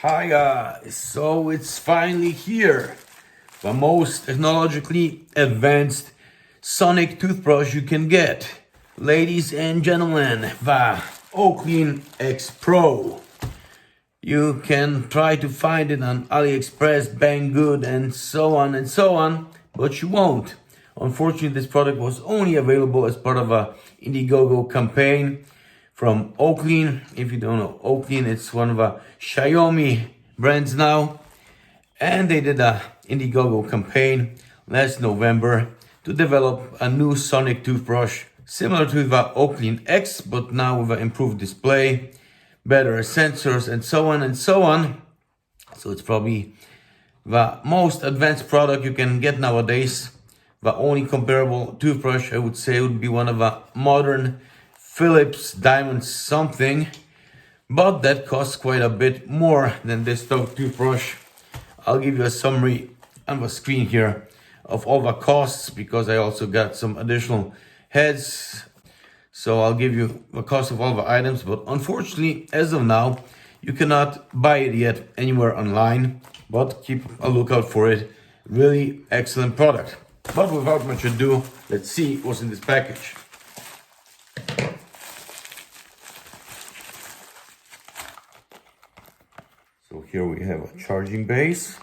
Hi guys, so it's finally here. The most technologically advanced sonic toothbrush you can get. Ladies and gentlemen, the Oclean X Pro. You can try to find it on AliExpress, Banggood, and so on, but you won't. Unfortunately, this product was only available as part of a Indiegogo campaign from Oclean. If you don't know Oclean, it's one of the Xiaomi brands now. And they did a Indiegogo campaign last November to develop a new sonic toothbrush similar to the Oclean X, but now with an improved display, better sensors, and so on. So it's probably the most advanced product you can get nowadays. The only comparable toothbrush I would say would be one of a modern Philips Diamond something, but that costs quite a bit more than this toothbrush. I'll give you a summary on the screen here of all the costs because I also got some additional heads. So I'll give you the cost of all the items, but unfortunately, as of now, you cannot buy it yet anywhere online, but keep a lookout for it. Really excellent product. But without much ado, let's see what's in this package. So here we have a charging base.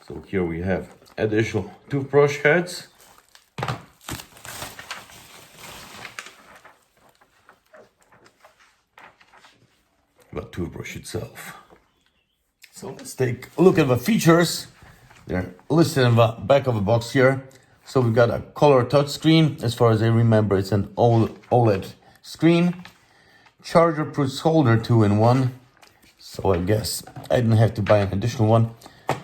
So here we have additional toothbrush heads. The toothbrush itself. So let's take a look at the features. They're listed in the back of the box here. So we've got a color touchscreen. As far as I remember, it's an OLED screen. Charger plus holder 2-in-1. So I guess I didn't have to buy an additional one.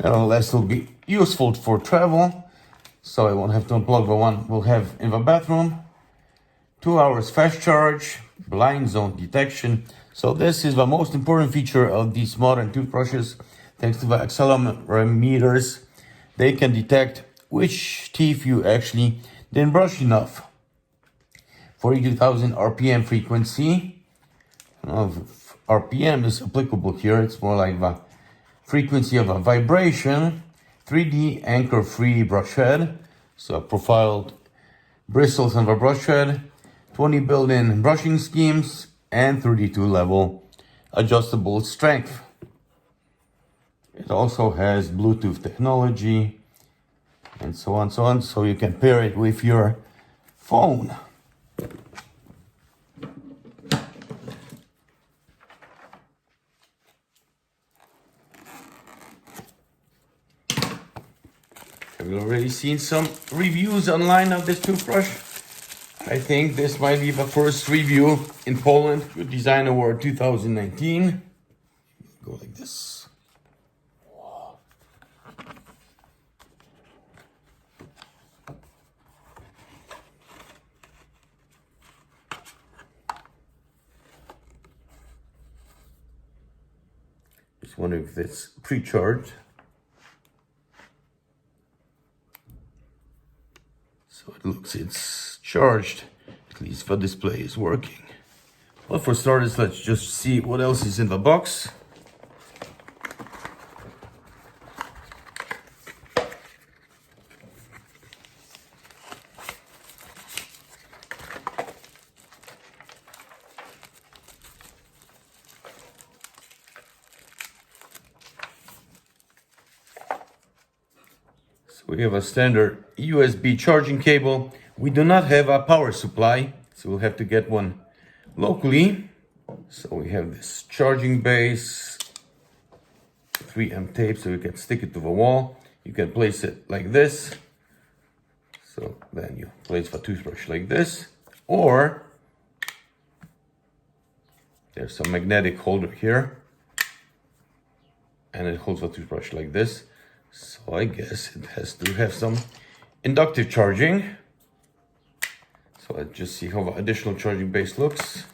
Nevertheless, it'll be useful for travel. So I won't have to unplug the one we'll have in the bathroom. 2 hours fast charge, blind zone detection. So this is the most important feature of these modern toothbrushes. Thanks to the accelerometers, they can detect which teeth you actually didn't brush enough. 42,000 RPM frequency. I don't know if RPM is applicable here. It's more like the frequency of a vibration. 3D anchor-free brush head. So profiled bristles on the brush head. 20 built-in brushing schemes and 32 level adjustable strength. It also has Bluetooth technology and so on, so you can pair it with your phone. Have you already seen some reviews online of this toothbrush? I think this might be the first review in Poland. Good Design Award 2019. Go like this. Wow. Just wondering if it's pre-charged. So it looks it's charged, at least the display is working. Well, for starters, let's just see what else is in the box. So we have a standard USB charging cable. We do not have a power supply, so we'll have to get one locally. So we have this charging base, 3M tape, so you can stick it to the wall. You can place it like this. So then you place the toothbrush like this, or there's some magnetic holder here, and it holds the toothbrush like this. So I guess it has to have some inductive charging. So let's just see how the additional charging base looks.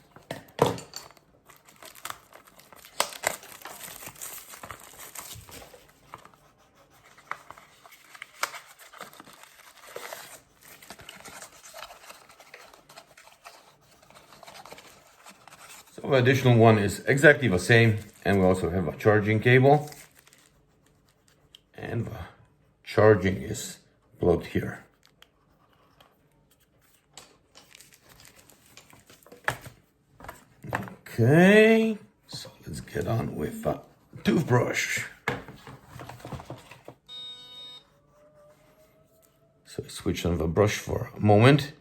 So the additional one is exactly the same, and we also have a charging cable, and the charging is plugged here. Okay, so let's get on with a toothbrush. So I switch on the brush for a moment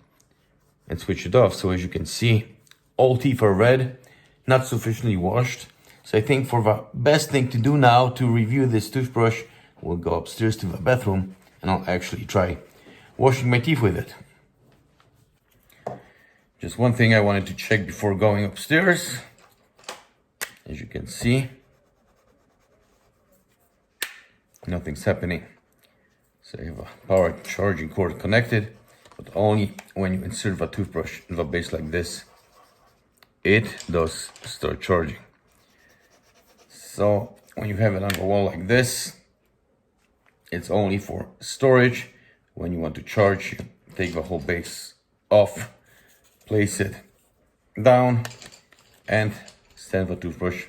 and switch it off. So as you can see, all teeth are red, not sufficiently washed. So I think for the best thing to do now to review this toothbrush, we'll go upstairs to the bathroom and I'll actually try washing my teeth with it. Just one thing I wanted to check before going upstairs. As you can see, nothing's happening. So you have a power charging cord connected, but only when you insert the toothbrush in the base like this, it does start charging. So when you have it on the wall like this, it's only for storage. When you want to charge, you take the whole base off, place it down, and stand the toothbrush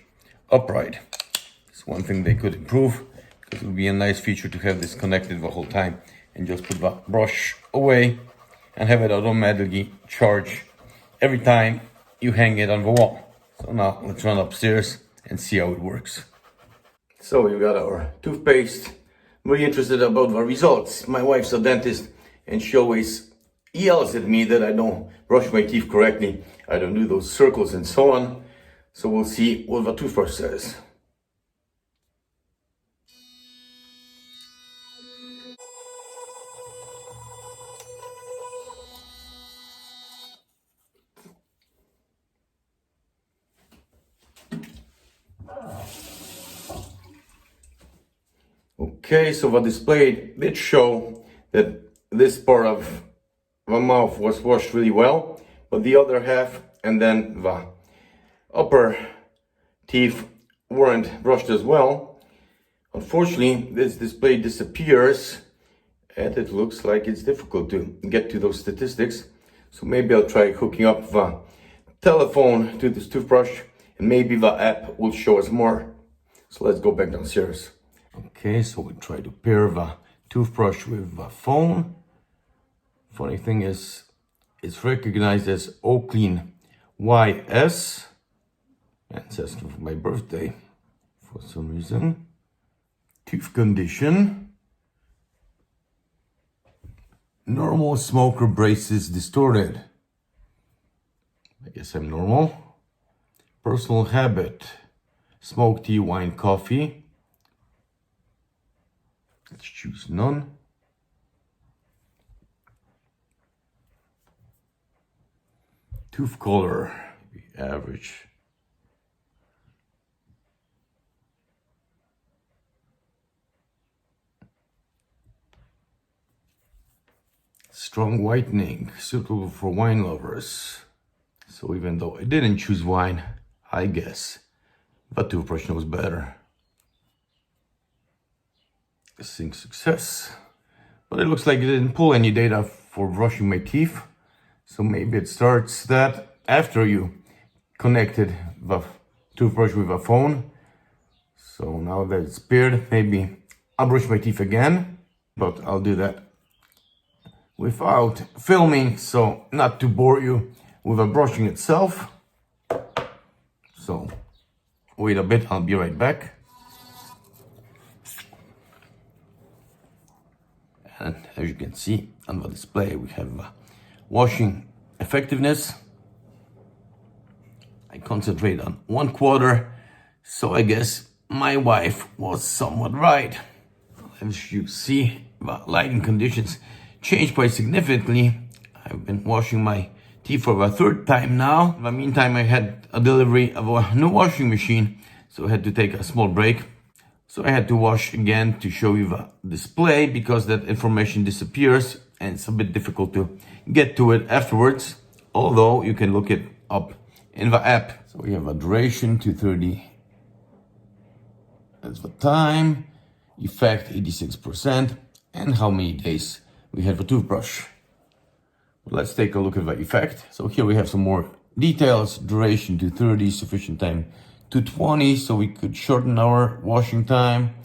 upright. It's one thing they could improve, because it would be a nice feature to have this connected the whole time and just put the brush away and have it automatically charge every time you hang it on the wall. So now let's run upstairs and see how it works. So we got our toothpaste. I'm really interested about the results. My wife's a dentist and she always yells at me that I don't brush my teeth correctly. I don't do those circles and so on. So we'll see what the toothbrush says. Okay, so the display did show that this part of the mouth was washed really well, but the other half and then the upper teeth weren't brushed as well. Unfortunately, this display disappears and it looks like it's difficult to get to those statistics. So maybe I'll try hooking up the telephone to this toothbrush and maybe the app will show us more. So let's go back downstairs. Okay, so we try to pair the toothbrush with the phone. Funny thing is, it's recognized as Oclean YS. And it says for my birthday for some reason. Tooth condition. Normal smoker braces distorted. I guess I'm normal. Personal habit. Smoke tea, wine, coffee. Let's choose none. Tooth color, maybe average. Strong whitening, suitable for wine lovers. So even though I didn't choose wine, I guess the toothbrush knows better. Sync success. But it looks like it didn't pull any data for brushing my teeth. So maybe it starts that after you connected the toothbrush with a phone. So now that it's paired, maybe I'll brush my teeth again, but I'll do that without filming, so not to bore you with the brushing itself. So wait a bit, I'll be right back. And as you can see on the display, we have washing effectiveness. I concentrate on 1/4, so I guess my wife was somewhat right. As you see, the lighting conditions changed quite significantly. I've been washing my teeth for the 3rd time now. In the meantime, I had a delivery of a new washing machine, so I had to take a small break. So I had to wash again to show you the display because that information disappears and it's a bit difficult to get to it afterwards, although you can look it up in the app. So we have a duration 2:30. That's the time, effect 86%, and how many days we have a toothbrush. Let's take a look at the effect. So here we have some more details, duration to 30, sufficient time to 20, so we could shorten our washing time.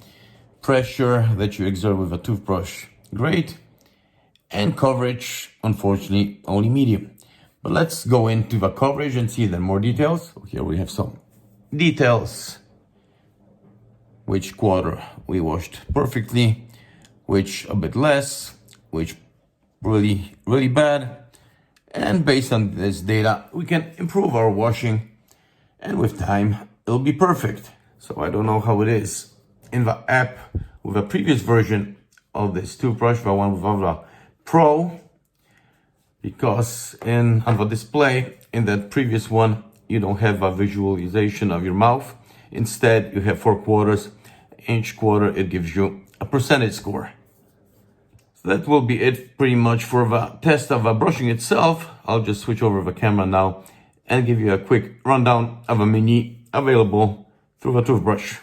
Pressure that you exert with a toothbrush, great. And coverage, unfortunately, only medium. But let's go into the coverage and see then more details. So here we have some details. Which quarter we washed perfectly, which a bit less, which really, really bad. And based on this data, we can improve our washing, and with time, it'll be perfect. So I don't know how it is in the app with a previous version of this toothbrush, the one with the Pro, because on the display in that previous one, you don't have a visualization of your mouth. Instead, you have 4 quarters. Each quarter, it gives you a percentage score. So that will be it pretty much for the test of the brushing itself. I'll just switch over the camera now and give you a quick rundown of a mini available through the toothbrush.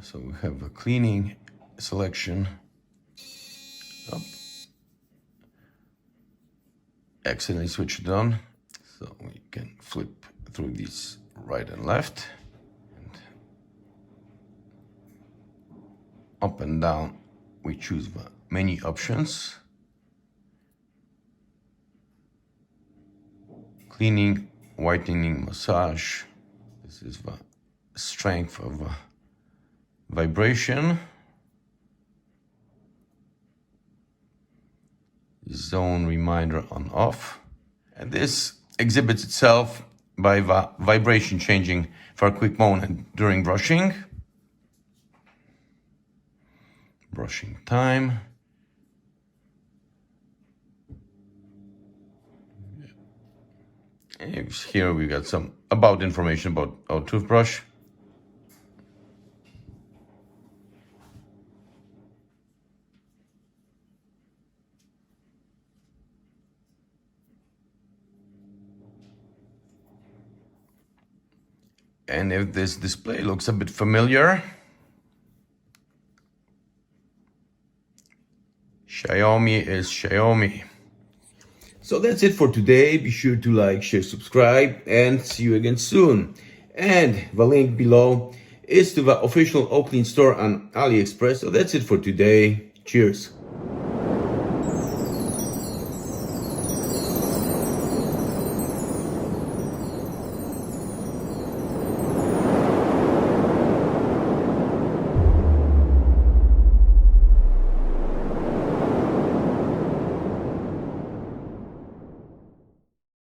So we have a cleaning selection. Up. Accidentally switched it on. So we can flip through these right and left. And up and down, we choose the many options. Cleaning, whitening, massage. This is the strength of the vibration. Zone reminder on off. And this exhibits itself by the vibration changing for a quick moment during brushing. Brushing time. And here we got some information about our toothbrush. And if this display looks a bit familiar, Xiaomi is Xiaomi. So that's it for today. Be sure to like, share, subscribe, and see you again soon. And the link below is to the official Oclean store on AliExpress. So that's it for today. Cheers.